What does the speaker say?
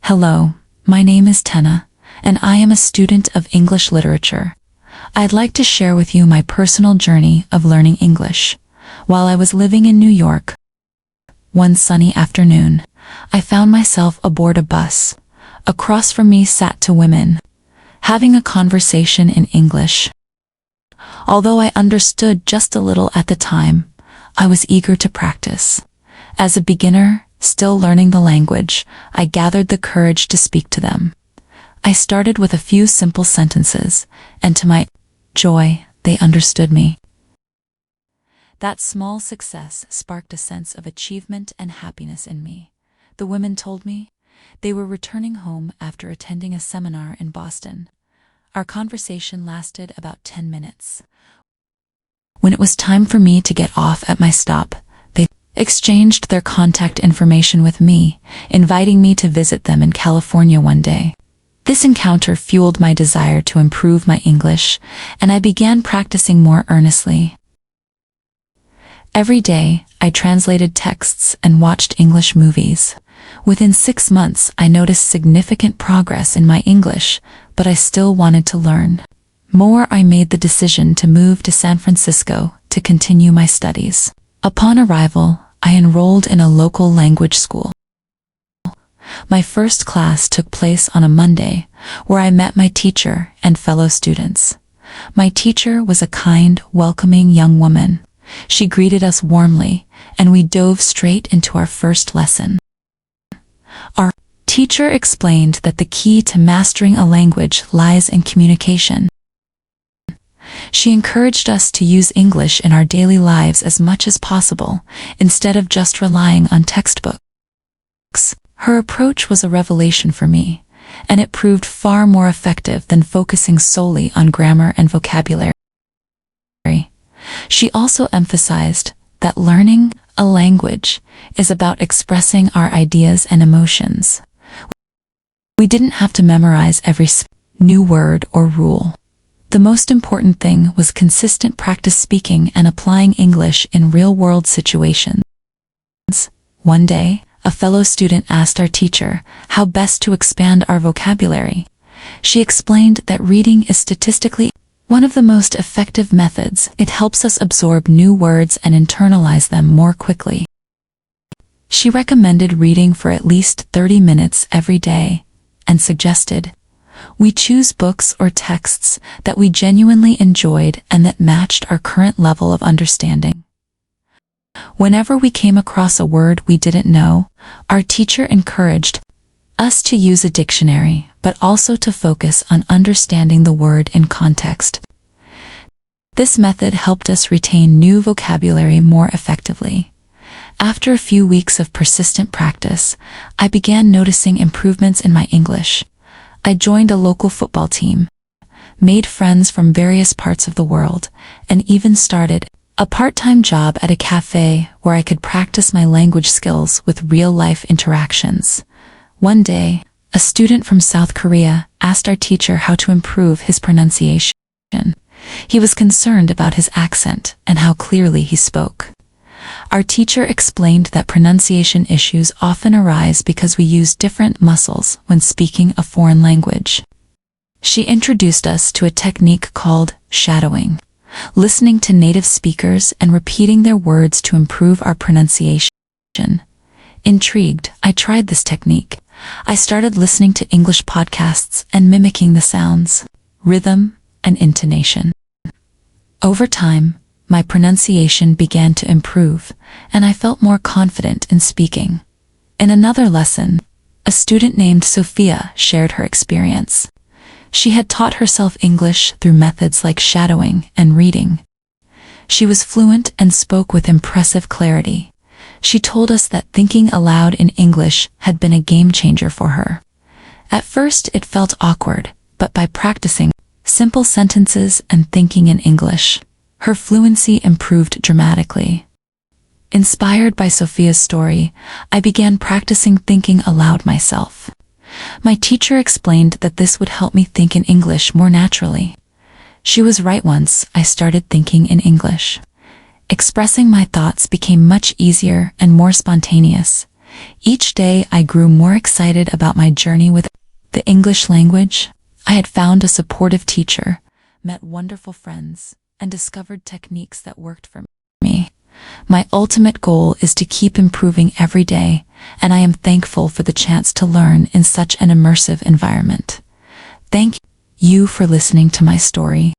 Hello, my name is Tena, and I am a student of English literature. I'd like to share with you my personal journey of learning English. While I was living in New York, one sunny afternoon, I found myself aboard a bus. Across from me sat two women, having a conversation in English. Although I understood just a little at the time, I was eager to practice. As a beginner, still learning the language, I gathered the courage to speak to them. I started with a few simple sentences, and to my joy, they understood me. That small success sparked a sense of achievement and happiness in me. The women told me they were returning home after attending a seminar in Boston. Our conversation lasted about 10 minutes. When it was time for me to get off at my stop, they exchanged their contact information with me, inviting me to visit them in California one day. This encounter fueled my desire to improve my English, and I began practicing more earnestly. Every day, I translated texts and watched English movies. Within 6 months, I noticed significant progress in my English, but I still wanted to learn more. I made the decision to move to San Francisco to continue my studies. Upon arrival, I enrolled in a local language school. My first class took place on a Monday, where I met my teacher and fellow students. My teacher was a kind, welcoming young woman. She greeted us warmly, and we dove straight into our first lesson. Our teacher explained that the key to mastering a language lies in communication. She encouraged us to use English in our daily lives as much as possible, instead of just relying on textbooks. Her approach was a revelation for me, and it proved far more effective than focusing solely on grammar and vocabulary. She also emphasized that learning a language is about expressing our ideas and emotions. We didn't have to memorize every new word or rule. The most important thing was consistent practice speaking and applying English in real-world situations. One day, a fellow student asked our teacher how best to expand our vocabulary. She explained that reading is statistically one of the most effective methods. It helps us absorb new words and internalize them more quickly. She recommended reading for at least 30 minutes every day, and suggested we choose books or texts that we genuinely enjoyed and that matched our current level of understanding. Whenever we came across a word we didn't know, our teacher encouraged us to use a dictionary, but also to focus on understanding the word in context. This method helped us retain new vocabulary more effectively. After a few weeks of persistent practice, I began noticing improvements in my English. I joined a local football team, made friends from various parts of the world, and even started a part-time job at a cafe where I could practice my language skills with real-life interactions. One day, a student from South Korea asked our teacher how to improve his pronunciation. He was concerned about his accent and how clearly he spoke. Our teacher explained that pronunciation issues often arise because we use different muscles when speaking a foreign language. She introduced us to a technique called shadowing, listening to native speakers and repeating their words to improve our pronunciation. Intrigued, I tried this technique. I started listening to English podcasts and mimicking the sounds, rhythm, and intonation. Over time, my pronunciation began to improve, and I felt more confident in speaking. In another lesson, a student named Sophia shared her experience. She had taught herself English through methods like shadowing and reading. She was fluent and spoke with impressive clarity. She told us that thinking aloud in English had been a game changer for her. At first, it felt awkward, but by practicing simple sentences and thinking in English, her fluency improved dramatically. Inspired by Sophia's story, I began practicing thinking aloud myself. My teacher explained that this would help me think in English more naturally. She was right. Once I started thinking in English, expressing my thoughts became much easier and more spontaneous. Each day I grew more excited about my journey with the English language. I had found a supportive teacher, met wonderful friends, and discovered techniques that worked for me. My ultimate goal is to keep improving every day, and I am thankful for the chance to learn in such an immersive environment. Thank you for listening to my story.